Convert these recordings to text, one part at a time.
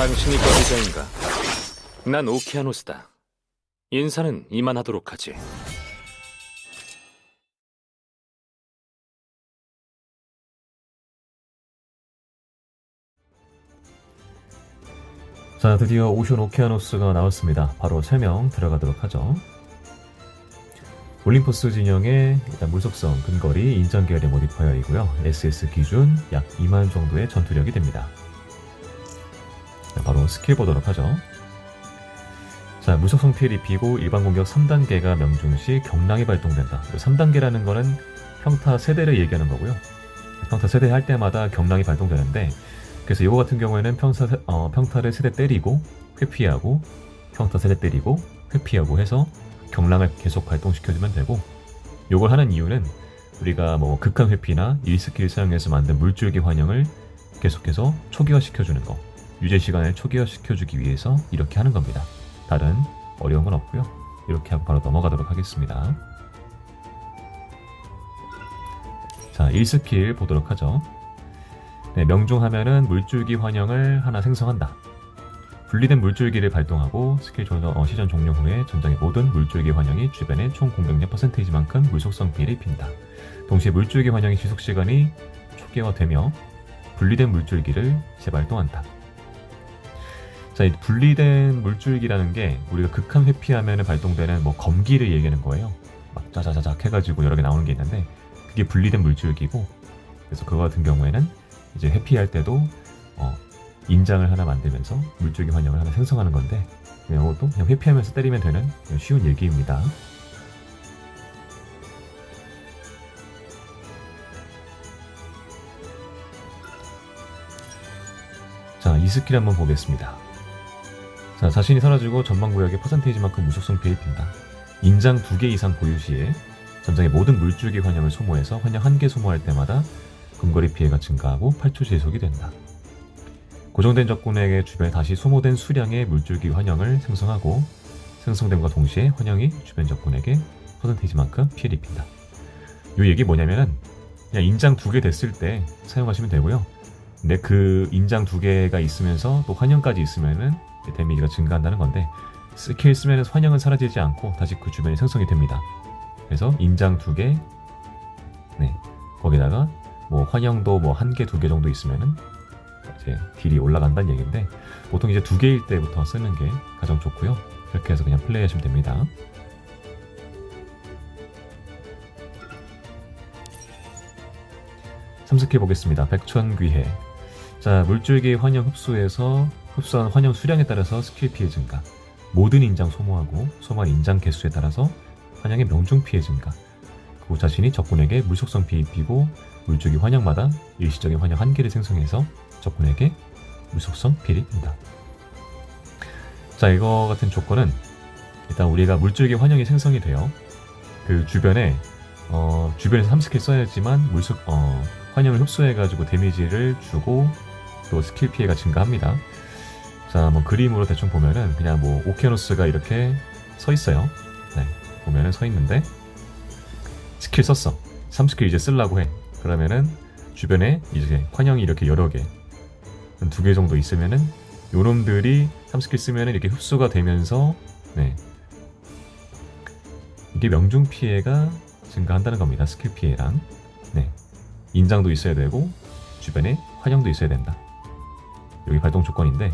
당신이 거주자인가? 난 오키아노스다. 인사는 이만하도록 하지. 자, 드디어 오션 오키아노스가 나왔습니다. 바로 설명 들어가도록 하죠. 올림포스 진영의 일단 물속성 근거리 인장 계열의 모디파이어이고요. SS 기준 약 2만 정도의 전투력이 됩니다. 자, 바로 스킬 보도록 하죠. 자, 물속성 피해 입히고 일반 공격 3단계가 명중 시 경랑이 발동된다. 3단계라는 거는 평타 세대를 얘기하는 거고요. 평타 세대 할 때마다 경랑이 발동되는데, 그래서 이거 같은 경우에는 평타를 세대 때리고 회피하고 평타 세대 때리고 회피하고 해서 경랑을 계속 발동시켜주면 되고, 요걸 하는 이유는 우리가 뭐 극한 회피나 1스킬 사용해서 만든 물줄기 환영을 계속해서 초기화시켜주는 거, 유제 시간을 초기화시켜주기 위해서 이렇게 하는 겁니다. 다른 어려운 건 없고요. 이렇게 하고 바로 넘어가도록 하겠습니다. 자, 1스킬 보도록 하죠. 네, 명중하면은 물줄기 환영을 하나 생성한다. 분리된 물줄기를 발동하고 스킬 시전 종료 후에 전장의 모든 물줄기 환영이 주변의 총 공격력 %만큼 물속성 피해를 입힌다. 동시에 물줄기 환영의 지속시간이 초기화되며 분리된 물줄기를 재발동한다. 자, 이 분리된 물줄기라는 게 우리가 극한 회피하면 발동되는 뭐 검기를 얘기하는 거예요. 막 짜자자작 해가지고 여러 개 나오는 게 있는데, 그게 분리된 물줄기고, 그래서 그거 같은 경우에는 이제 회피할 때도 인장을 하나 만들면서 물줄기 환영을 하나 생성하는 건데, 이것도 그냥 회피하면서 때리면 되는 쉬운 얘기입니다. 자, 이 스킬 한번 보겠습니다. 자, 자신이 사라지고 전방구역의 %만큼 무속성 피해 입힌다. 인장 2개 이상 보유 시에 전장의 모든 물줄기 환영을 소모해서 환영 1개 소모할 때마다 근거리 피해가 증가하고 8초 지속이 된다. 고정된 적군에게 주변에 다시 소모된 수량의 물줄기 환영을 생성하고, 생성됨과 동시에 환영이 주변 적군에게 %만큼 피해를 입힌다. 이 얘기 뭐냐면은 그냥 인장 2개 됐을 때 사용하시면 되고요. 근데 그 인장 2개가 있으면서 또 환영까지 있으면은 데미지가 증가한다는 건데, 스킬 쓰면 환영은 사라지지 않고 다시 그 주변에 생성이 됩니다. 그래서 인장 2개, 네, 거기다가 뭐 환영도 뭐 1개, 2개 정도 있으면은 이제 딜이 올라간다는 얘기인데, 보통 이제 2개일 때부터 쓰는 게 가장 좋고요. 이렇게 해서 그냥 플레이하시면 됩니다. 삼스킬 보겠습니다. 백천귀해. 자, 물줄기 환영 흡수해서 흡수한 환영 수량에 따라서 스킬 피해 증가, 모든 인장 소모하고 소모한 인장 개수에 따라서 환영의 명중 피해 증가, 그리고 자신이 적군에게 물속성 피해 입히고 물줄기 환영마다 일시적인 환영 1개를 생성해서 적군에게 물속성 피해를 입힌다. 자, 이거 같은 조건은 일단 우리가 물줄기 환영이 생성이 돼요. 그 주변에서 3스킬 써야지만 환영을 흡수해가지고 데미지를 주고 또 스킬 피해가 증가합니다. 자, 뭐 그림으로 대충 보면은 그냥 뭐 오키아노스가 이렇게 서 있어요. 네, 보면은 서 있는데 스킬 썼어. 3스킬 이제 쓰려고 해. 그러면은 주변에 이제 환영이 이렇게 여러 개, 한 2개 정도 있으면은 요놈들이 3스킬 쓰면은 이렇게 흡수가 되면서, 네, 이게 명중 피해가 증가한다는 겁니다. 스킬 피해랑. 네, 인장도 있어야 되고 주변에 환영도 있어야 된다. 여기 발동 조건인데,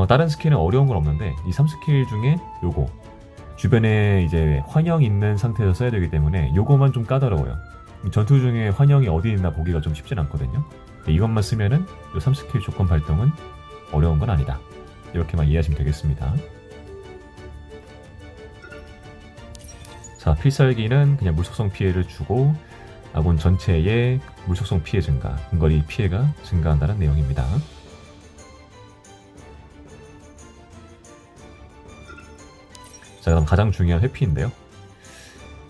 다른 스킬은 어려운 건 없는데 이 3스킬 중에 요거 주변에 이제 환영 있는 상태에서 써야 되기 때문에 요거만 좀 까다로워요. 전투 중에 환영이 어디 있나 보기가 좀 쉽진 않거든요. 이것만 쓰면은 요 3스킬 조건 발동은 어려운 건 아니다. 이렇게만 이해하시면 되겠습니다. 자, 필살기는 그냥 물속성 피해를 주고 아군 전체의 물속성 피해 증가, 근거리 피해가 증가한다는 내용입니다. 자, 그럼 가장 중요한 회피인데요.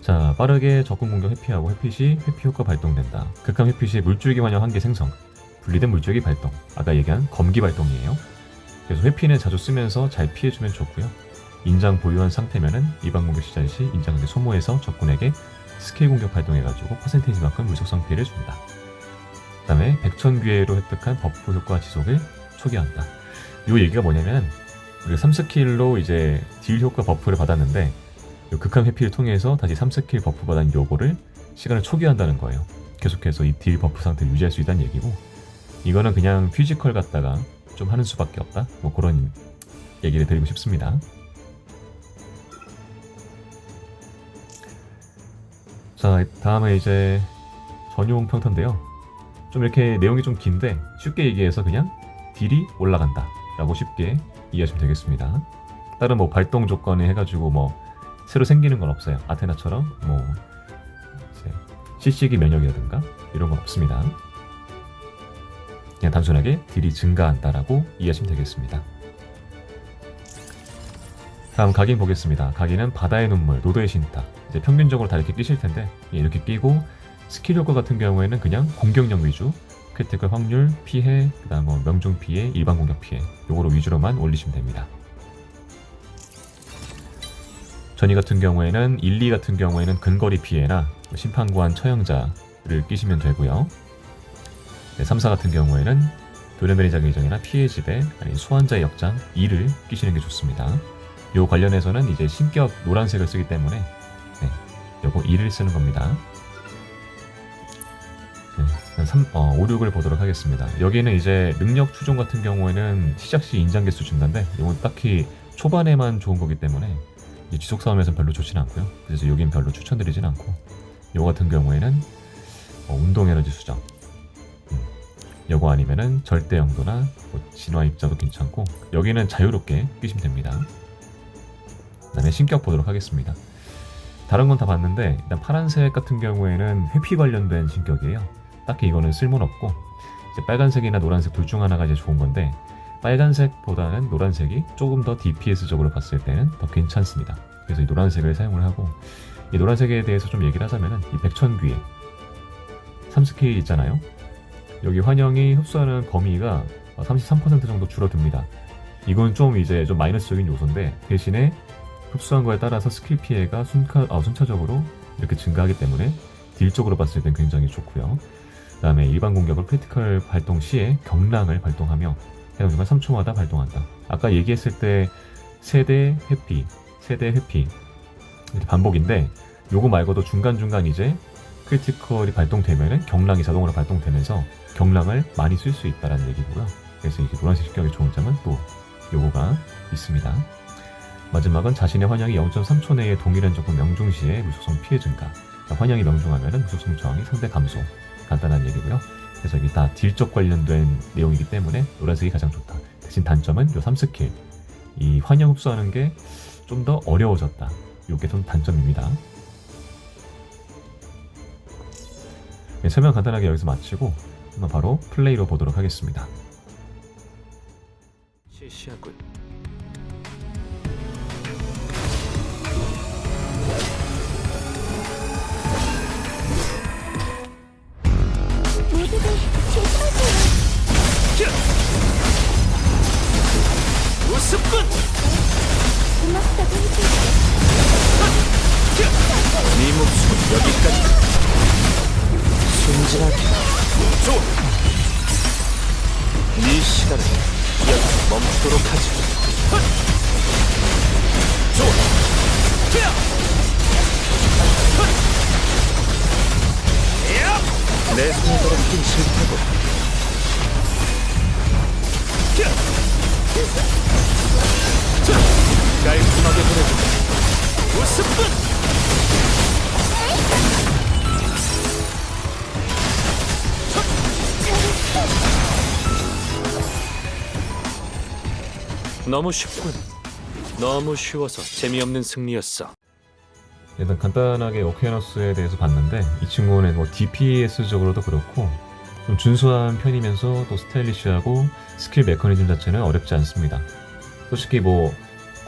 자, 빠르게 적군 공격 회피하고 회피 시 회피 효과 발동된다. 극한 회피 시 물줄기 환영 1개 생성, 분리된 물줄기 발동, 아까 얘기한 검기 발동이에요. 그래서 회피는 자주 쓰면서 잘 피해주면 좋고요. 인장 보유한 상태면은 일반 공격 시작 시 인장을 소모해서 적군에게 스킬 공격 발동해가지고 %만큼 물속성 피해를 준다. 그 다음에 백천귀해로 획득한 버프 효과 지속을 초기화한다. 요 얘기가 뭐냐면 우리가 3스킬로 이제 딜 효과 버프를 받았는데 요 극한 회피를 통해서 다시 3스킬 버프 받은 요거를 시간을 초기화한다는 거예요. 계속해서 이 딜 버프 상태를 유지할 수 있다는 얘기고, 이거는 그냥 피지컬 갖다가 좀 하는 수밖에 없다, 뭐 그런 얘기를 드리고 싶습니다. 자, 다음에 이제 전용 평터인데요. 좀 이렇게 내용이 좀 긴데 쉽게 얘기해서 그냥 딜이 올라간다 라고 쉽게 이해하시면 되겠습니다. 다른 뭐 발동 조건에 해가지고 뭐 새로 생기는 건 없어요. 아테나처럼 뭐 이제 CC기 면역이라든가 이런 건 없습니다. 그냥 단순하게 딜이 증가한다라고 이해하시면 되겠습니다. 다음 각인 보겠습니다. 각인은 바다의 눈물, 노도의 신타. 이제 평균적으로 다 이렇게 끼실 텐데 이렇게 끼고, 스킬 효과 같은 경우에는 그냥 공격력 위주, 크리티컬 확률, 피해, 그다음 뭐 명중 피해, 일반 공격 피해 요거로 위주로만 올리시면 됩니다. 전이 같은 경우에는 1, 2 같은 경우에는 근거리 피해나 심판관 처형자를 끼시면 되고요. 3, 4 같은 경우에는 돌연변이 자기장이나 피해 지배, 아니 소환자의 역장 2를 끼시는 게 좋습니다. 요 관련해서는 이제 신격 노란색을 쓰기 때문에 요거 2를 쓰는 겁니다. 5, 6을 보도록 하겠습니다. 여기는 이제 능력 추종 같은 경우에는 시작시 인장 개수 증가인데 이건 딱히 초반에만 좋은 거기 때문에 지속 싸움에서는 별로 좋진 않고요. 그래서 여긴 별로 추천드리진 않고, 요거 같은 경우에는 운동 에너지 수정, 요거 아니면은 절대 영도나 뭐 진화 입자도 괜찮고, 여기는 자유롭게 끼시면 됩니다. 그 다음에 신격 보도록 하겠습니다. 다른 건 다 봤는데 일단 파란색 같은 경우에는 회피 관련된 신격이에요. 딱히 이거는 쓸모는 없고, 이제 빨간색이나 노란색 둘 중 하나가 이제 좋은 건데, 빨간색보다는 노란색이 조금 더 DPS적으로 봤을 때는 더 괜찮습니다. 그래서 이 노란색을 사용을 하고, 이 노란색에 대해서 좀 얘기를 하자면은 이 백천귀에 3스킬 있잖아요. 여기 환영이 흡수하는 범위가 33% 정도 줄어듭니다. 이건 좀 이제 좀 마이너스적인 요소인데, 대신에 흡수한 거에 따라서 스킬 피해가 순차적으로 이렇게 증가하기 때문에 딜적으로 봤을 땐 굉장히 좋고요. 그 다음에 일반 공격을 크리티컬 발동 시에 경랑을 발동하며 해당 순간 3초마다 발동한다. 아까 얘기했을 때 세대 회피 이렇게 반복인데, 요거 말고도 중간중간 이제 크리티컬이 발동되면은 경랑이 자동으로 발동되면서 경랑을 많이 쓸 수 있다는 얘기고요. 그래서 이게 노란색 식격의 좋은 점은 또 요거가 있습니다. 마지막은 자신의 환영이 0.3초 내에 동일한 적분 명중 시에 무속성 피해 증가. 환영이 명중하면은 무속성 저항이 상대 감소. 간단한 얘기고요. 그래서 이게 다 딜적 관련된 내용이기 때문에 노란색이 가장 좋다. 대신 단점은 요 3스킬, 이 환영 흡수하는 게 좀 더 어려워졌다. 요게 좀 단점입니다. 네, 설명 간단하게 여기서 마치고 한번 바로 플레이로 보도록 하겠습니다. 시시하군. 모두들 조심하세요. 우습군! 고맙다고 해줄게. 네 목숨은 여기까지. 순진하게. 좋아. 네 시간을 여기 멈추도록 하지. 좋아. 내 손에 더럽긴 싫다고. 깔끔하게 보내주고. 우습군! 너무 쉽군. 너무 쉬워서 재미없는 승리였어. 일단 간단하게 오케아너스에 대해서 봤는데, 이 친구는 뭐 DPS적으로도 그렇고 좀 준수한 편이면서 또 스타일리시하고 스킬 메커니즘 자체는 어렵지 않습니다. 솔직히 뭐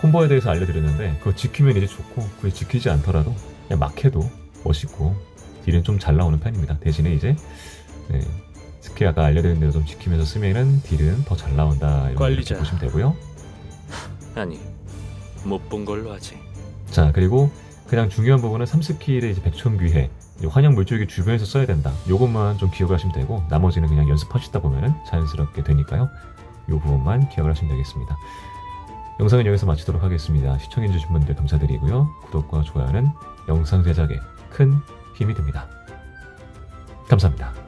콤보에 대해서 알려드렸는데 그거 지키면 이제 좋고, 그게 지키지 않더라도 그냥 막 해도 멋있고 딜은 좀 잘 나오는 편입니다. 대신에 이제 스킬 아까 알려드린 대로 좀 지키면서 쓰면은 딜은 더 잘 나온다, 이렇게 관리자. 보시면 되고요. 아니, 못 본 걸로 하지. 자, 그리고 그냥 중요한 부분은 3스킬의 이제 백천귀해, 환영 물줄기 주변에서 써야 된다. 요것만 좀 기억을 하시면 되고, 나머지는 그냥 연습하시다 보면은 자연스럽게 되니까요. 이 부분만 기억을 하시면 되겠습니다. 영상은 여기서 마치도록 하겠습니다. 시청해주신 분들 감사드리고요. 구독과 좋아요는 영상 제작에 큰 힘이 됩니다. 감사합니다.